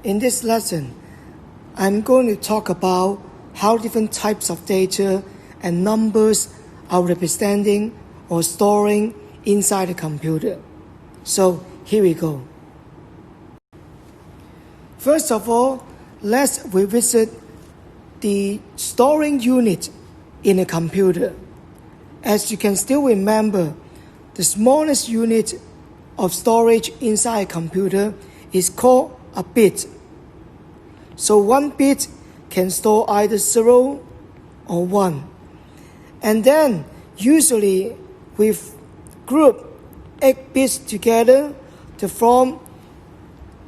In this lesson, I'm going to talk about how different types of data and numbers are representing or storing inside the computer. So here we go. First of all, let's revisit the storing unit in a computer. As you can still remember, the smallest unit of storage inside a computer is called a bit. So 1 bit can store either 0 or 1. And then usually we group 8 bits together to form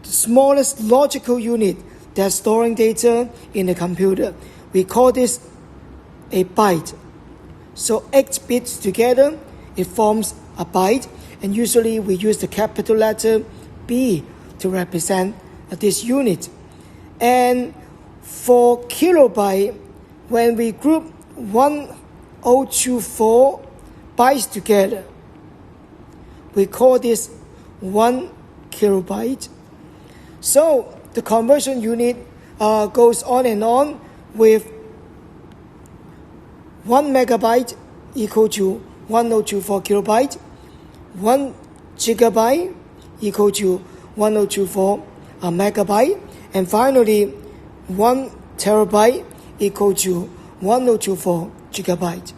the smallest logical unit that's storing data in the computer. We call this a byte. So 8 bits together, it forms a byte, and usually we use the capital letter B to represent this unit. And for kilobyte, when we group 1024 bytes together, we call this 1 kilobyte. So the conversion unit goes on and on with 1 megabyte equal to 1024 kilobyte, 1 gigabyte equal to 1024 megabyte, and finally 1 terabyte equal to 1024 gigabyte.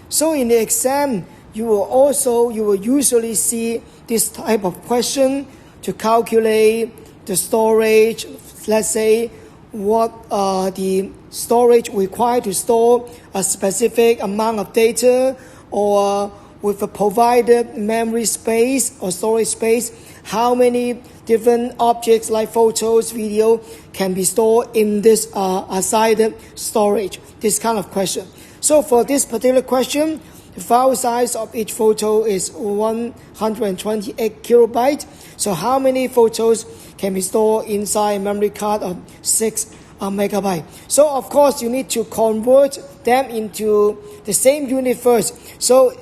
So in the exam, you will usually see this type of question to calculate the storage. Let's say what the storage required to store a specific amount of data, or with a provided memory space or storage space, how many different objects like photos, video can be stored in this assigned storage, this kind of question. So for this particular question, the file size of each photo is 128 kilobytes. So how many photos can be stored inside a memory card of 6 megabytes? So of course you need to convert them into the same unit first. So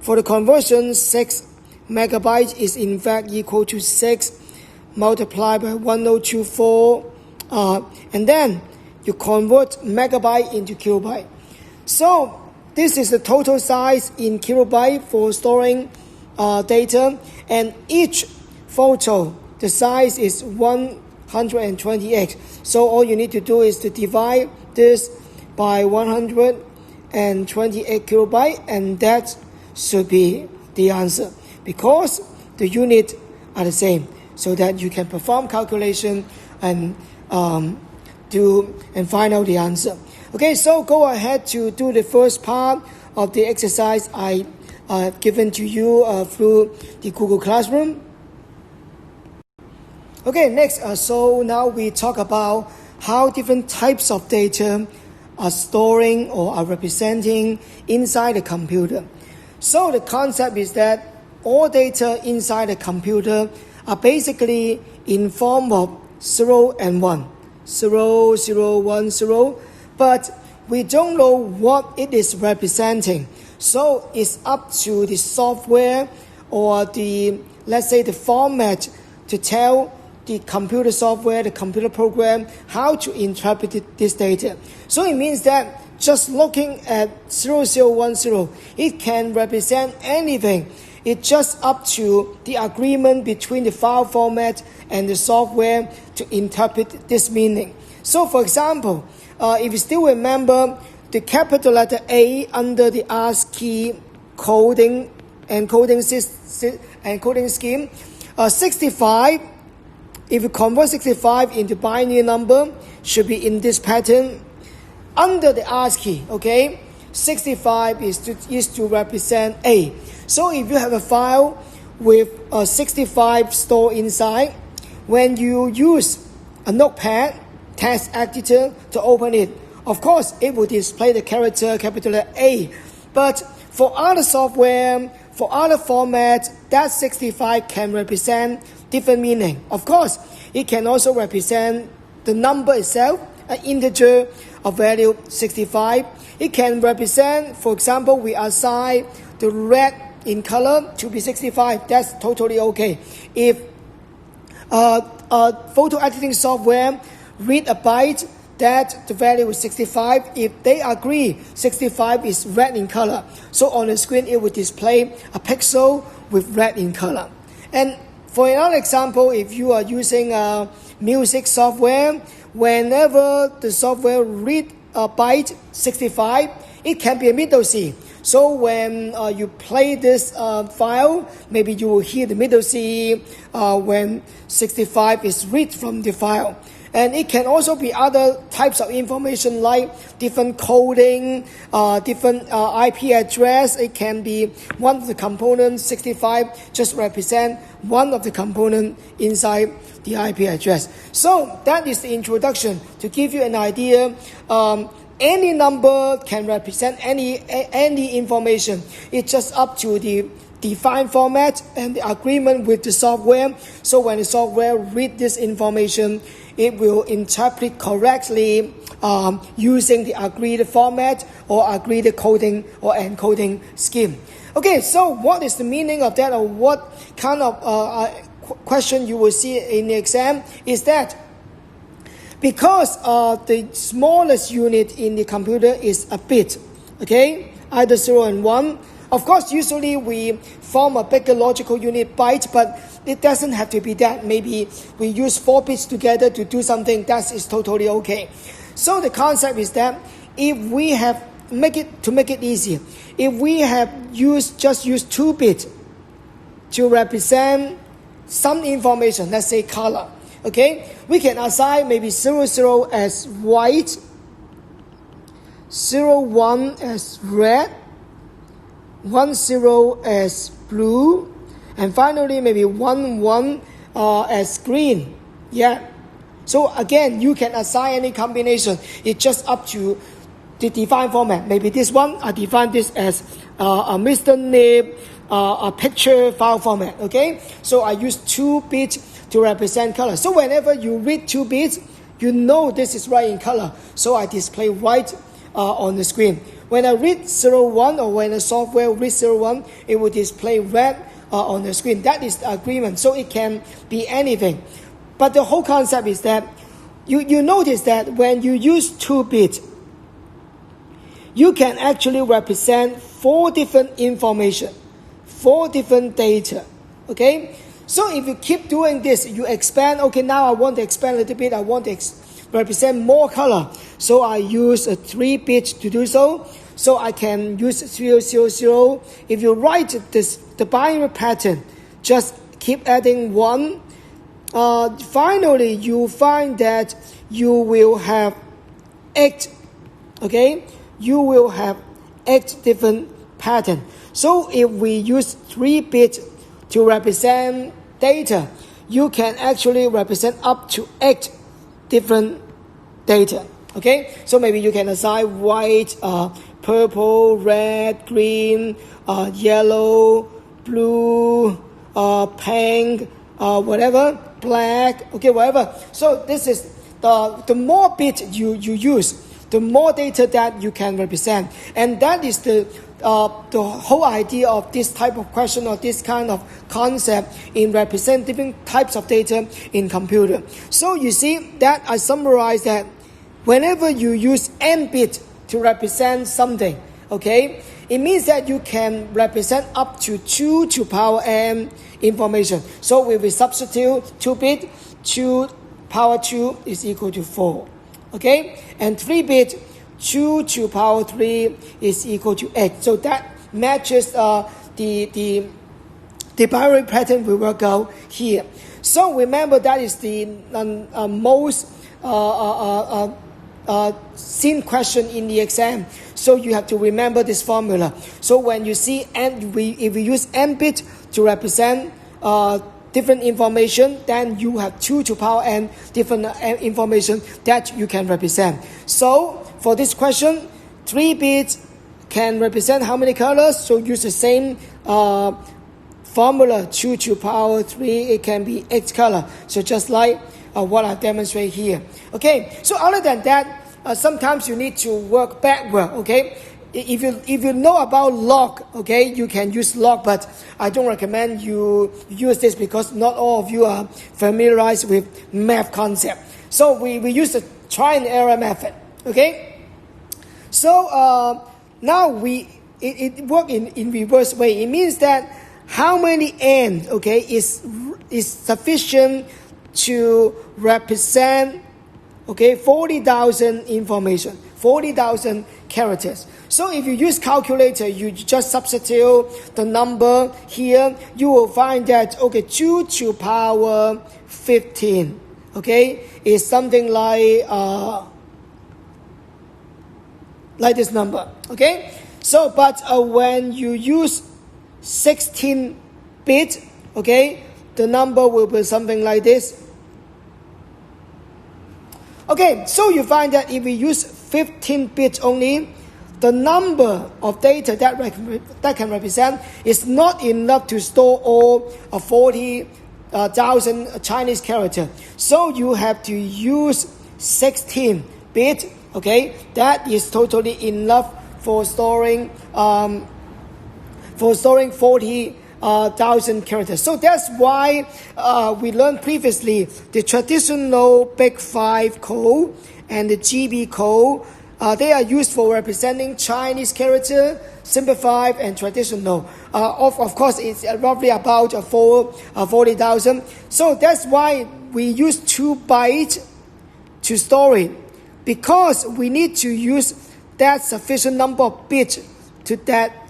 for the conversion, 6 megabytes is in fact equal to 6 multiplied by 1024, and then you convert megabyte into kilobyte. So this is the total size in kilobyte for storing data, and each photo, the size is 128. So all you need to do is to divide this by 128 kilobyte, and that should be the answer, because the units are the same, so that you can perform calculation and find out the answer. Okay, so go ahead to do the first part of the exercise I have given to you through the Google Classroom. Okay, next, so now we talk about how different types of data are storing or are representing inside the computer. So the concept is that all data inside the computer are basically in form of 0 and 1. 0, 0, 1, 0. But we don't know what it is representing. So it's up to the software or let's say the format to tell the computer software, the computer program, how to interpret this data. So it means that just looking at 0010, it can represent anything. It's just up to the agreement between the file format and the software to interpret this meaning. So for example, if you still remember the capital letter A under the ASCII encoding scheme, 65, if you convert 65 into binary number, should be in this pattern. Under the ASCII, okay, 65 is to represent A. So if you have a file with 65 stored inside, when you use a notepad text editor to open it, of course it will display the character capital letter A. But for other software, for other formats, that 65 can represent different meaning. Of course, it can also represent the number itself, an integer of value 65. It can represent, for example, we assign the red in color to be 65. That's totally okay. If photo editing software read a byte that the value is 65. If they agree 65 is red in color, so on the screen it will display a pixel with red in color. And for another example, if you are using music software, whenever the software read a byte 65, it can be a middle C. So when you play this file, maybe you will hear the middle C when 65 is read from the file. And it can also be other types of information like different coding, different IP address. It can be one of the components. 65 just represent one of the component inside the IP address. So that is the introduction to give you an idea. Any number can represent any information. It's just up to the defined format and the agreement with the software. So when the software read this information, it will interpret correctly using the agreed format or agreed coding or encoding scheme. Okay, so what is the meaning of that, or what kind of question you will see in the exam is that because the smallest unit in the computer is a bit, okay, either 0 and 1. Of course, usually we form a bigger logical unit byte, but it doesn't have to be that. Maybe we use 4 bits together to do something. That is totally okay. So the concept is that if we have make it easier, if we have just used 2 bits to represent some information, let's say color, okay, we can assign maybe 00 as white, 01 as red, 10 as blue, and finally maybe 11 as green. Yeah. So again, you can assign any combination. It's just up to the defined format. Maybe this one, I define this as a Mr. name, a picture file format. Okay. So I use 2 bits to represent color. So whenever you read 2 bits, you know this is right in color. So I display white on the screen. When I read 01 or when the software reads 01, it will display red on the screen. That is the agreement. So it can be anything. But the whole concept is that you notice that when you use 2 bits, you can actually represent 4 different information, 4 different data. Okay? So if you keep doing this, you expand. Okay, now I want to expand a little bit. I want to represent more color. So I use a 3 bits to do so. So I can use 000. If you write the binary pattern, just keep adding 1. Finally, you find that you will have 8. Okay, you will have 8 different patterns. So if we use 3 bits to represent data, you can actually represent up to 8 different data. Okay, so maybe you can assign white, purple, red, green, yellow, blue, pink, whatever, black, okay, whatever. So this is the more bits you use, the more data that you can represent. And that is the whole idea of this type of question or this kind of concept in representing different types of data in computer. So you see that I summarize that whenever you use n bit to represent something, okay, it means that you can represent up to 2 to power n information. So we will substitute 2 bit, 2 power 2 is equal to 4. Okay, and 3 bit, 2 to power 3 is equal to 8. So that matches the binary pattern we work out here. So remember that is the most seen question in the exam. So you have to remember this formula. So when you see if we use n bit to represent different information, then you have 2 to power n different information that you can represent. So for this question, 3 bits can represent how many colors? So use the same formula, 2 to power 3, it can be 8 color. So just like what I demonstrate here. Okay, so other than that, sometimes you need to work backward, okay? if you know about log, okay, you can use log, but I don't recommend you use this because not all of you are familiarized with math concept. So we use the try and error method, okay? So now it works in reverse way. It means that how many n, okay, is sufficient to represent, okay, 40,000 information, 40,000 characters. So if you use calculator, you just substitute the number here, you will find that, okay, 2 to power 15, okay, is something like this number, okay? So, but when you use 16-bit, okay, the number will be something like this. Okay, so you find that if we use 15-bit only, the number of data that can represent is not enough to store all 40,000 Chinese characters. So you have to use 16-bit, okay? That is totally enough for storing 40,000 characters. So that's why we learned previously the traditional Big 5 code and the GB code. They are used for representing Chinese character, simplified and traditional. Of course, it's roughly about 40,000. So that's why we use 2 bytes to store it, because we need to use that sufficient number of bits to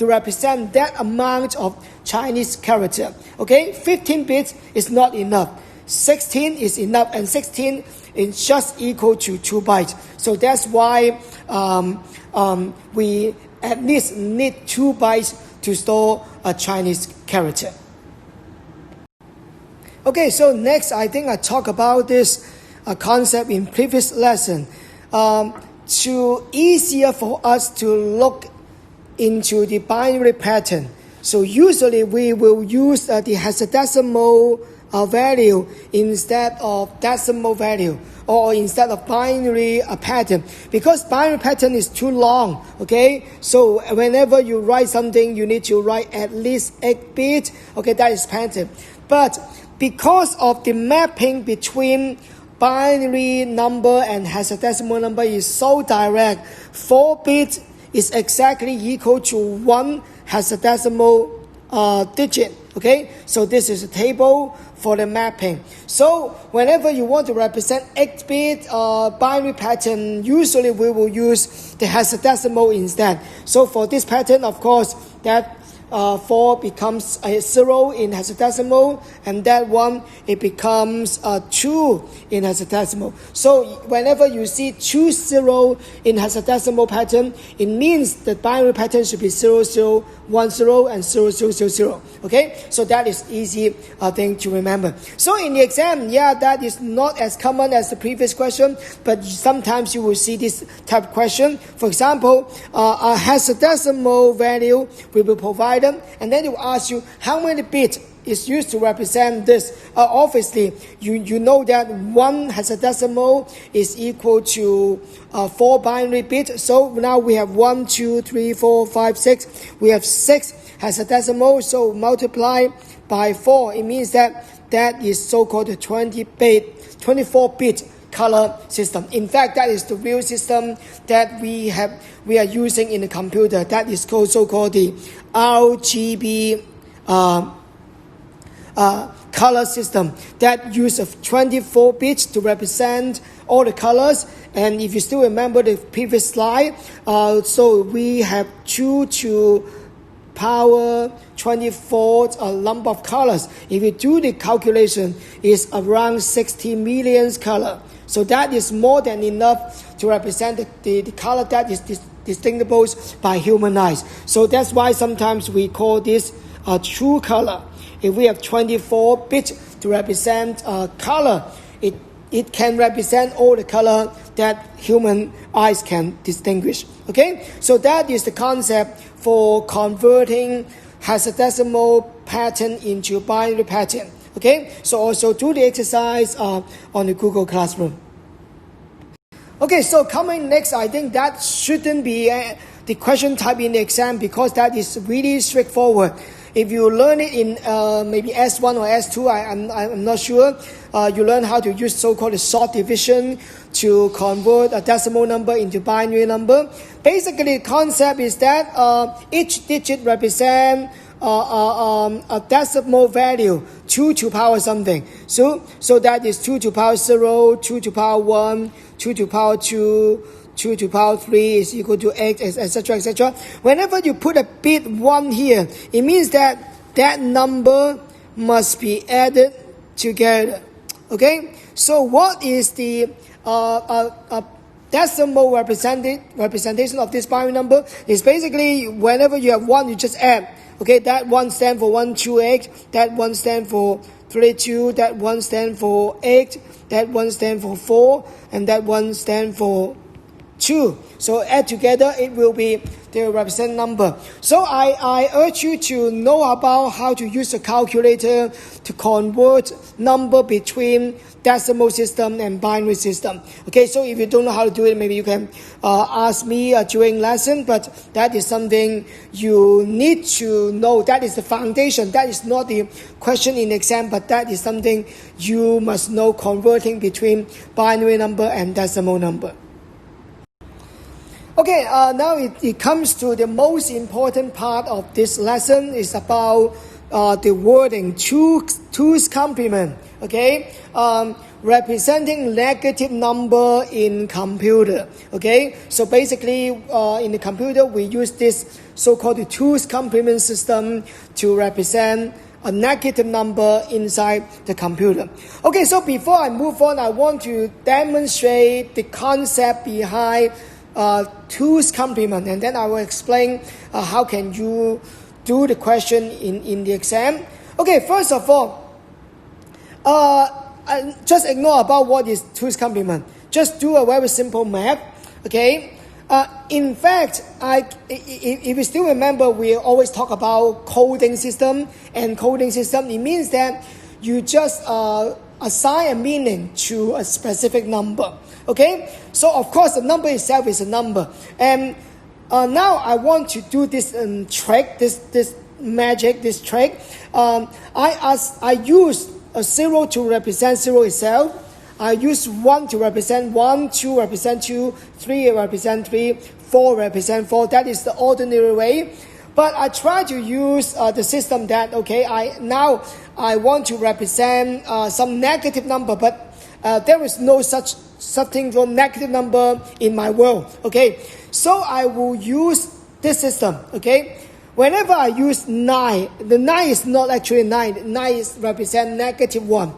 represent that amount of Chinese character. Okay, 15 bits is not enough. 16 is enough, and 16 is just equal to 2 bytes. So that's why we at least need 2 bytes to store a Chinese character. Okay, so next I think I talk about this concept in previous lesson. To easier for us to look into the binary pattern. So usually we will use the hexadecimal value instead of decimal value, or instead of binary pattern, because binary pattern is too long, okay? So whenever you write something, you need to write at least 8 bits, okay, that is pattern. But because of the mapping between binary number and hexadecimal number is so direct, 4 bits is exactly equal to 1 hexadecimal digit, okay? So this is a table for the mapping. So whenever you want to represent 8-bit binary pattern, usually we will use the hexadecimal instead. So for this pattern, of course, that 4 becomes a 0 in hexadecimal, and that 1, it becomes 2 in hexadecimal. So whenever you see 2 0 in hexadecimal pattern, it means the binary pattern should be 0 0 1 0 and 0 0 0 0. Okay, so that is easy thing to remember. So in the exam, yeah, that is not as common as the previous question, but sometimes you will see this type of question. For example, a hexadecimal value we will provide them, and then it will ask you how many bits is used to represent this. Obviously, you know that 1 hexadecimal is equal to 4 binary bits. So now we have 1, 2, 3, 4, 5, 6. We have 6 hexadecimal. So multiply by 4. It means that is so-called the 24-bit color system. In fact, that is the real system that we are using in the computer. That is so-called the RGB color system that uses 24 bits to represent all the colors. And if you still remember the previous slide, so we have 2 to power 24 number of colors. If you do the calculation, it's around 60 million colors. So that is more than enough to represent the color that is distinguishable by human eyes. So that's why sometimes we call this a true color. If we have 24 bits to represent color, it can represent all the color that human eyes can distinguish. Okay, so that is the concept for converting hexadecimal pattern into binary pattern. Okay, so also do the exercise on the Google Classroom. Okay, so coming next, I think that shouldn't be the question type in the exam because that is really straightforward. If you learn it in maybe S1 or S2, I'm not sure, you learn how to use so-called short division to convert a decimal number into binary number. Basically, the concept is that each digit represents a decimal value, 2 to power something. So that is 2 to power 0, 2 to power 1, 2 to power 2, 2 to power 3 is equal to 8, etc., etc. Whenever you put a bit 1 here, it means that that number must be added together. Okay? So what is the decimal representation of this binary number? Is basically whenever you have 1, you just add. Okay, that 1 stands for 128, that 1 stands for 32, that 1 stands for 8, that 1 stands for 4, and that 1 stands for 2. So add together, it will be the represent number. So I urge you to know about how to use a calculator to convert number between decimal system and binary system. Okay, so if you don't know how to do it, maybe you can ask me during lesson, but that is something you need to know. That is the foundation. That is not the question in the exam, but that is something you must know, converting between binary number and decimal number. Okay, now it comes to the most important part of this lesson. Is about the wording, two's complement. Okay, representing negative number in computer. Okay, so basically in the computer we use this so-called two's complement system to represent a negative number inside the computer. Okay, so before I move on, I want to demonstrate the concept behind two's complement, and then I will explain how can you do the question in the exam. Okay, first of all, just ignore about what is two's complement. Just do a very simple math. Okay. In fact, if you still remember, we always talk about coding system. And coding system, it means that you just assign a meaning to a specific number. Okay, so of course the number itself is a number, and now I want to do this trick, this magic, this trick. I use a 0 to represent 0 itself. I use 1 to represent 1, 2 represent 2, 3 represent 3, 4 represent 4. That is the ordinary way. But I try to use the system that, okay, I want to represent some negative number, but there is no such thing for negative number in my world. Okay, so I will use this system. Okay, whenever I use 9, the 9 is not actually 9. 9 is represent negative 1.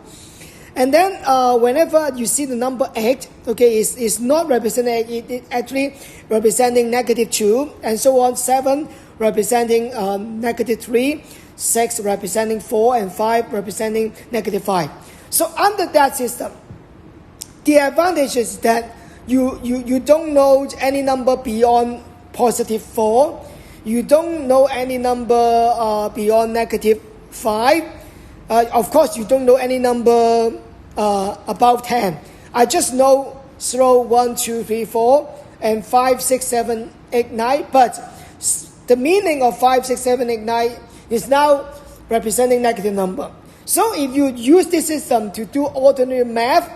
And then whenever you see the number 8, okay, it's not representing 8, it actually representing negative 2, and so on. 7 representing negative 3, 6 representing 4, and 5 representing negative 5. So under that system, the advantage is that you don't know any number beyond positive 4. You don't know any number beyond negative 5. Of course, you don't know any number above 10. I just know 0, 1, 2, 3, 4, and 5, 6, 7, 8, 9. But the meaning of 5, 6, 7, 8, 9 is now representing negative number. So if you use this system to do ordinary math,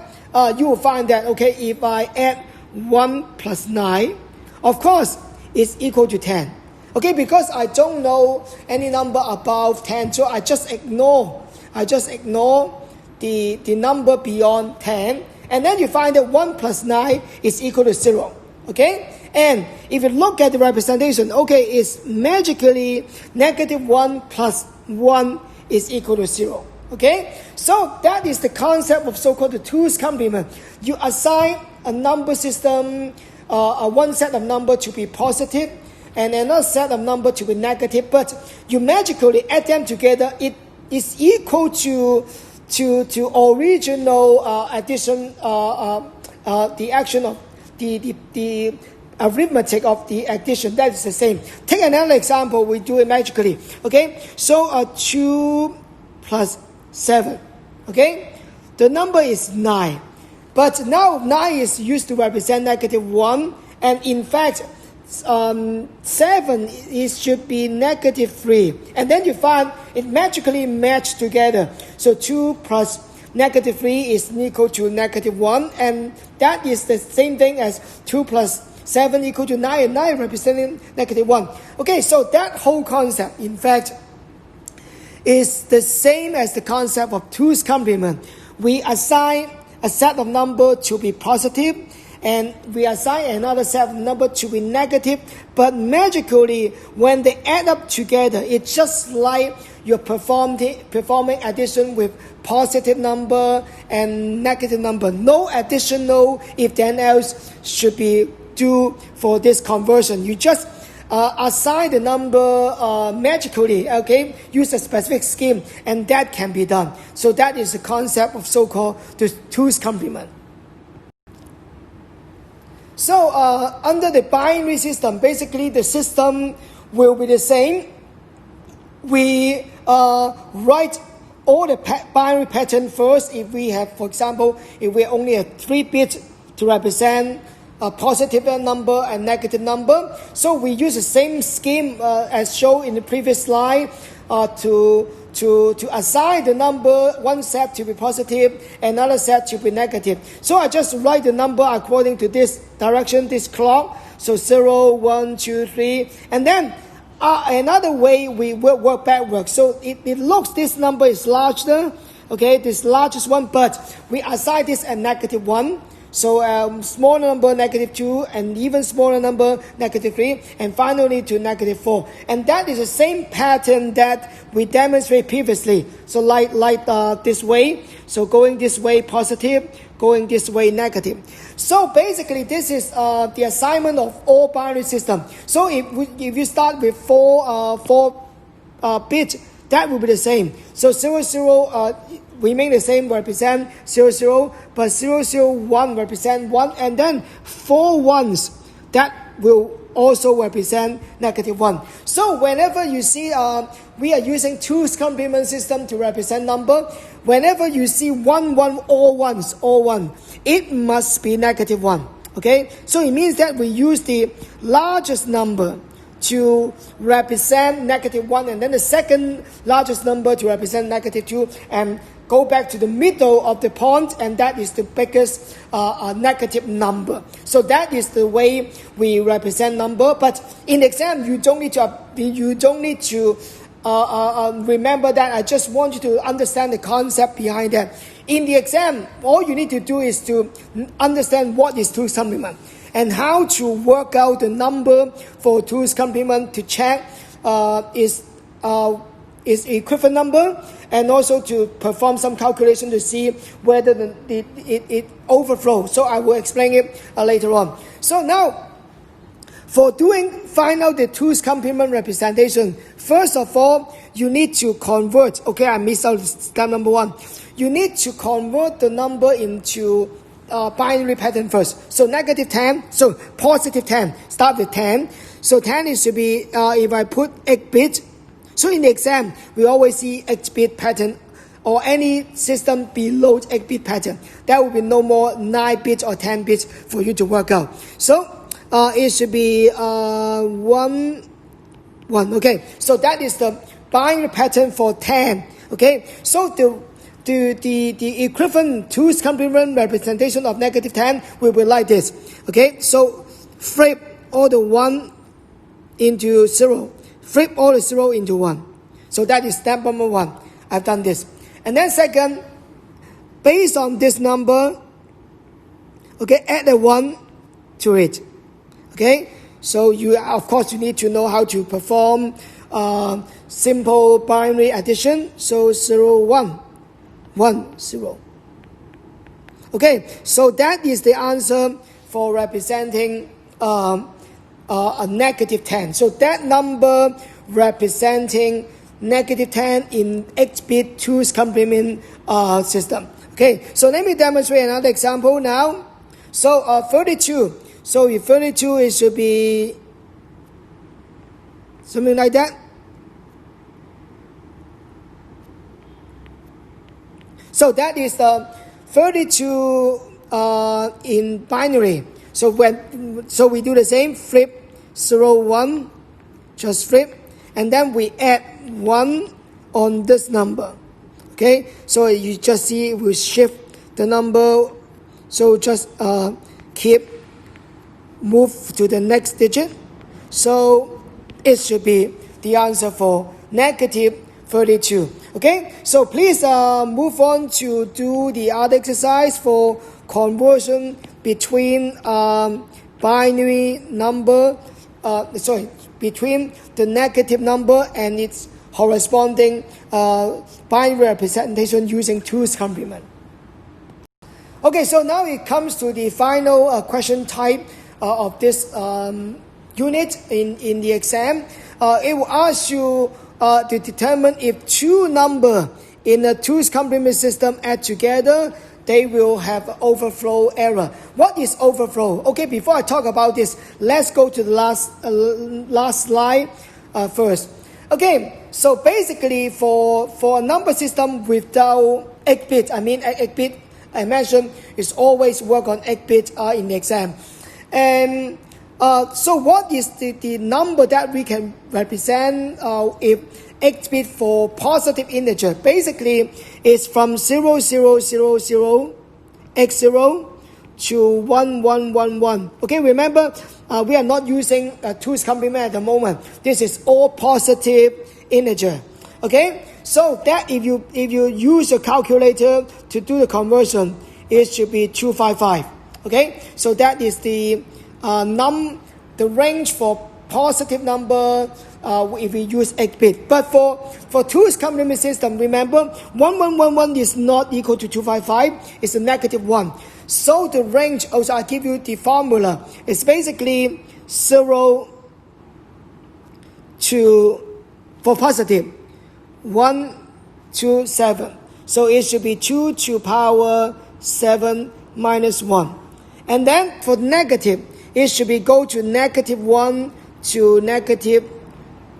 you will find that, okay, if I add 1 plus 9, of course, it's equal to 10. Okay, because I don't know any number above 10, so I just ignore the number beyond 10, and then you find that 1 plus 9 is equal to 0. Okay, and if you look at the representation, okay, it's magically negative 1 plus 1 is equal to 0. Okay, so that is the concept of so-called the two's complement. You assign a number system, one set of number to be positive, and another set of number to be negative, but you magically add them together. It is equal to original addition, the action of the arithmetic of the addition. That is the same. Take another example. We do it magically. Okay, so 2 plus 7. Okay, the number is 9, but now 9 is used to represent negative 1, and in fact 7 it should be negative 3, and then you find it magically matched together. So 2 plus negative 3 is equal to negative 1, and that is the same thing as 2 plus 7 equal to 9, and 9 representing negative 1. Okay, so that whole concept, in fact, is the same as the concept of 2's complement. We assign a set of number to be positive, and we assign another set of number to be negative, but magically, when they add up together, it's just like you're performing addition with positive number and negative number. No additional if then else should be due for this conversion. You just assign the number magically, okay, use a specific scheme, and that can be done. So that is the concept of so-called the 2's complement. So under the binary system, basically the system will be the same. We write all the binary pattern first. If we have, for example, if we only have 3 bits to represent a positive number and negative number, so we use the same scheme as shown in the previous slide to assign the number, one set to be positive, another set to be negative. So I just write the number according to this direction, this clock. So 0, 1, 2, 3, and then another way we work backwards. So it looks this number is larger, okay, this largest one, but we assign this a negative 1. So smaller number, negative 2, and even smaller number, negative 3, and finally to negative 4. And that is the same pattern that we demonstrated previously. So like this way. So going this way positive, going this way negative. So basically this is the assignment of all binary system. So if you start with 4 bits, that will be the same. So 0, 0 remain the same, represent 0, 0, but 0, 0, 1 represent 1, and then 4 ones, that will also represent negative 1. So whenever you see we are using 2's complement system to represent number, whenever you see 1, 1, all ones, all 1, it must be negative 1. Okay, so it means that we use the largest number to represent negative 1, and then the second largest number to represent negative 2, and go back to the middle of the point, and that is the biggest negative number. So that is the way we represent number. But in the exam, you don't need to remember that. I just want you to understand the concept behind that. In the exam, all you need to do is to understand what is 2's complement and how to work out the number for 2's complement to check is equivalent number, and also to perform some calculation to see whether it overflows. So I will explain it later on. So now, for find out the 2's complement representation, first of all, you need to convert. Okay, I missed out step number 1. You need to convert the number into binary pattern first. So negative 10, so positive 10, start with 10. So 10 is to be, if I put 8 bits, so in the exam, we always see 8-bit pattern or any system below 8-bit pattern. There will be no more 9 bits or 10 bits for you to work out. So it should be 1, 1. Okay, so that is the binary pattern for 10. Okay, so the equivalent 2's complement representation of negative 10 will be like this. Okay, so flip all the 1 into 0. Flip all the 0 into 1. So that is step number 1. I've done this. And then second, based on this number, okay, add a 1 to it. Okay, so of course you need to know how to perform simple binary addition. So 0, 1, 1, 0. Okay, so that is the answer for representing a negative 10. So that number representing negative 10 in 8-bit 2's complement system. Okay, so let me demonstrate another example now. So 32. So if 32, it should be something like that. So that is the 32 in binary. So we do the same, flip 0, 1, just flip, and then we add 1 on this number. Okay, so you just see we shift the number, so just move to the next digit. So it should be the answer for negative 32. Okay, so please move on to do the other exercise for conversion between binary number, between the negative number and its corresponding binary representation using 2's complement. Okay, so now it comes to the final question type of this unit in the exam. It will ask you to determine if two numbers in a 2's complement system add together, they will have overflow error. What is overflow? Okay, before I talk about this, let's go to the last slide first. Okay, so basically for a number system without 8 bit, 8 bit, I mentioned it's always work on 8 bit in the exam. And so what is the number that we can represent if 8 bit for positive integer? Basically, it's from 0, 0, 0, 0, x0 to 1, 1, 1, 1. Okay, remember, we are not using 2's complement at the moment. This is all positive integer. Okay, so that if you use a calculator to do the conversion, it should be 255. Okay, so that is the range for positive number if we use 8 bit. But for 2's complement system, remember 1111 is not equal to 255. It's a negative 1. So the range, also I give you the formula. It's basically 0 to, for positive, 1 to 7. So it should be 2 to power 7 minus 1. And then for negative, it should be go to negative 1 to negative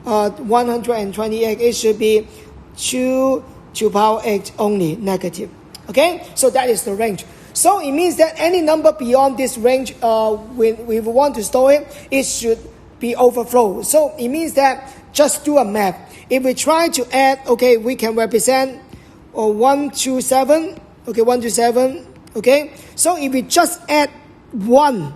128. It should be 2 to power 8 only, negative. Okay, so that is the range. So it means that any number beyond this range, when we want to store it, it should be overflow. So it means that just do a math. If we try to add, okay, we can represent 1 to 7. Okay, 1 to 7. Okay, so if we just add 1,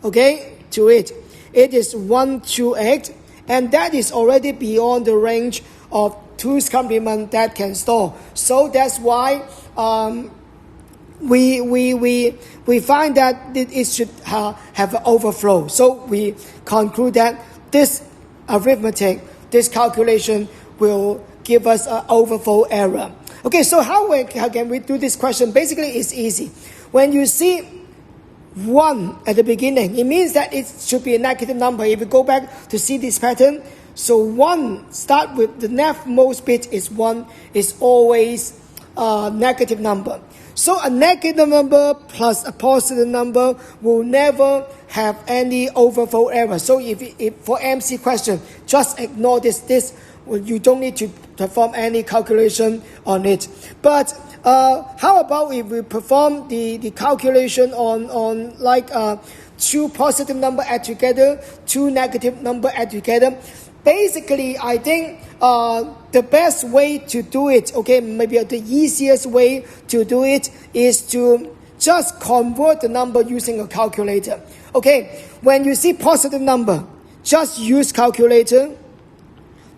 okay, to it, it is 1 to 8, and that is already beyond the range of 2's complement that can store. So that's why we find that it should have an overflow. So we conclude that this arithmetic, this calculation will give us an overflow error. Okay, so how can we do this question? Basically, it's easy. When you see 1 at the beginning, it means that it should be a negative number. If you go back to see this pattern, so 1 start with the leftmost bit is 1, is always a negative number. So a negative number plus a positive number will never have any overflow error. So if for MC question, just ignore this. You don't need to perform any calculation on it. But how about if we perform the calculation on like 2 positive number add together, 2 negative number add together? Basically, I think the best way to do it, okay, maybe the easiest way to do it is to just convert the number using a calculator. Okay, when you see positive number, just use calculator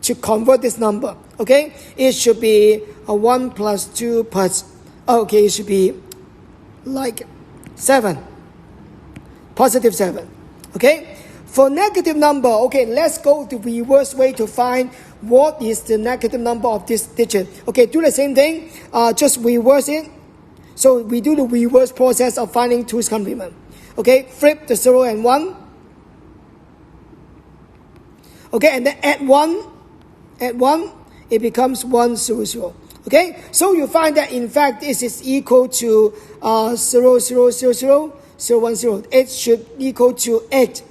to convert this number. Okay, it should be a 1 plus 2 plus, okay, it should be like 7, positive 7. Okay, for negative number, okay, let's go the reverse way to find what is the negative number of this digit. Okay, do the same thing, just reverse it. So we do the reverse process of finding 2's complement. Okay, flip the 0 and 1. Okay, and then add 1, it becomes 1, 0, 0. Okay, so you find that in fact this is equal to 0, 0, 0, 0, 0, 1, 0. It should equal to 8.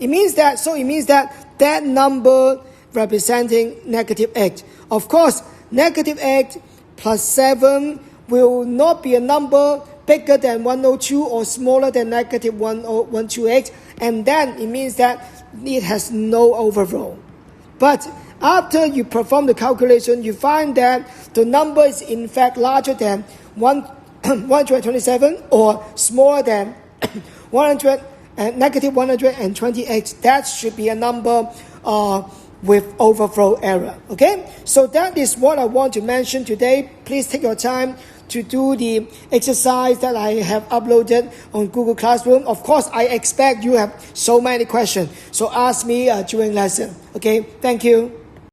It means that number representing negative 8. Of course, negative 8 plus 7 will not be a number bigger than 102 or smaller than negative 128, and then it means that it has no overflow. But after you perform the calculation, you find that the number is in fact larger than 127 or smaller than 100 and negative 128. That should be a number with overflow error. Okay, so that is what I want to mention today. Please take your time to do the exercise that I have uploaded on Google Classroom. Of course, I expect you have so many questions, so ask me during lesson. Okay, thank you.